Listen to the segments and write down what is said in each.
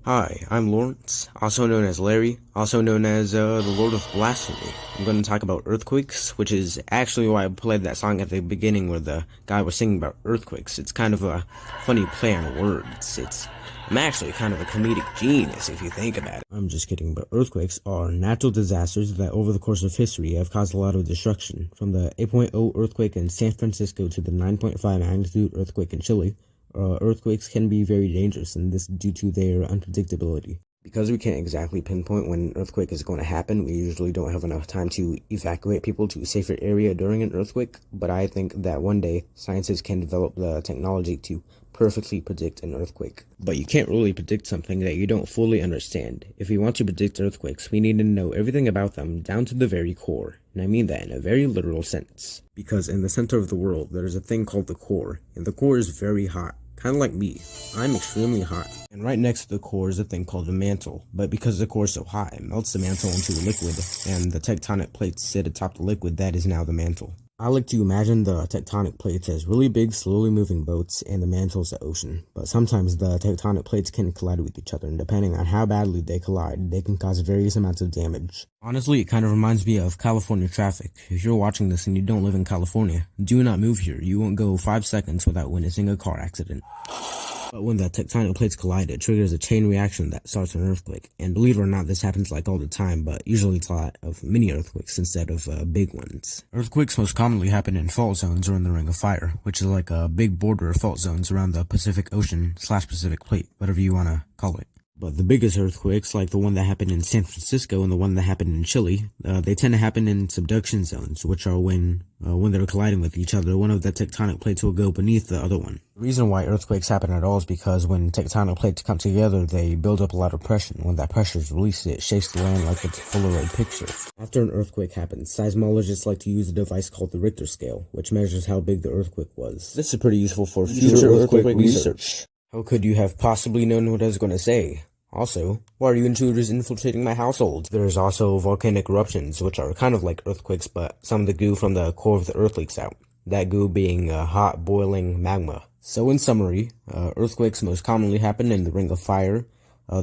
Hi, I'm Lawrence, also known as Larry, also known as the Lord of Blasphemy. I'm going to talk about earthquakes, which is actually why I played that song at the beginning where the guy was singing about earthquakes. It's kind of a funny play on words. I'm actually kind of a comedic genius if you think about it. I'm just kidding, but earthquakes are natural disasters that over the course of history have caused a lot of destruction. From the 8.0 earthquake in San Francisco to the 9.5 magnitude earthquake in Chile, earthquakes can be very dangerous, and this is due to their unpredictability. Because we can't exactly pinpoint when an earthquake is going to happen, we usually don't have enough time to evacuate people to a safer area during an earthquake, but I think that one day scientists can develop the technology to perfectly predict an earthquake. But you can't really predict something that you don't fully understand. If we want to predict earthquakes, we need to know everything about them down to the very core, and I mean that in a very literal sense. Because in the center of the world, there is a thing called the core, and the core is very hot. Kind of like me. I'm extremely hot. And right next to the core is a thing called the mantle. But because the core is so hot, it melts the mantle into a liquid, and the tectonic plates sit atop the liquid that is now the mantle. I like to imagine the tectonic plates as really big, slowly moving boats, and the mantle is the ocean. But sometimes the tectonic plates can collide with each other, and depending on how badly they collide, they can cause various amounts of damage. Honestly, it kind of reminds me of California traffic. If you're watching this and you don't live in California, do not move here. You won't go 5 seconds without witnessing a car accident. But when the tectonic plates collide, it triggers a chain reaction that starts an earthquake. And believe it or not, this happens like all the time, but usually it's a lot of mini earthquakes instead of big ones. Earthquakes most commonly happen in fault zones or in the Ring of Fire, which is like a big border of fault zones around the Pacific Ocean / Pacific Plate, whatever you want to call it. But the biggest earthquakes, like the one that happened in San Francisco and the one that happened in Chile, they tend to happen in subduction zones, which are when they're colliding with each other, one of the tectonic plates will go beneath the other one. The reason why earthquakes happen at all is because when tectonic plates come together, they build up a lot of pressure. When that pressure is released, it shakes the land like it's a Polaroid picture. After an earthquake happens, seismologists like to use a device called the Richter scale, which measures how big the earthquake was. This is pretty useful for future earthquake research. How could you have possibly known what I was going to say? Also, why are you intruders infiltrating my household? There's also volcanic eruptions, which are kind of like earthquakes, but some of the goo from the core of the earth leaks out. That goo being hot, boiling magma. So in summary, earthquakes most commonly happen in the Ring of Fire.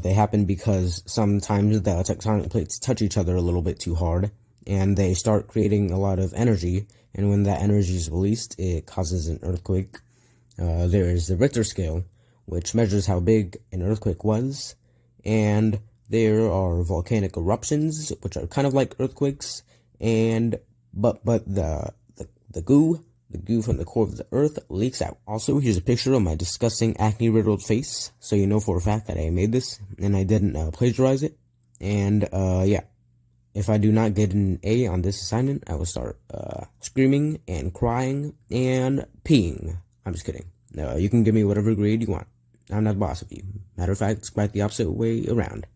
They happen because sometimes the tectonic plates touch each other a little bit too hard, and they start creating a lot of energy, and when that energy is released, it causes an earthquake. There is the Richter scale, which measures how big an earthquake was, and there are volcanic eruptions, which are kind of like earthquakes, and but the goo from the core of the earth leaks out. Also, here's a picture of my disgusting acne-riddled face, so you know for a fact that I made this, and I didn't plagiarize it. And yeah, if I do not get an A on this assignment, I will start screaming and crying and peeing. I'm just kidding. You can give me whatever grade you want. I'm not the boss of you. Matter of fact, it's quite the opposite way around.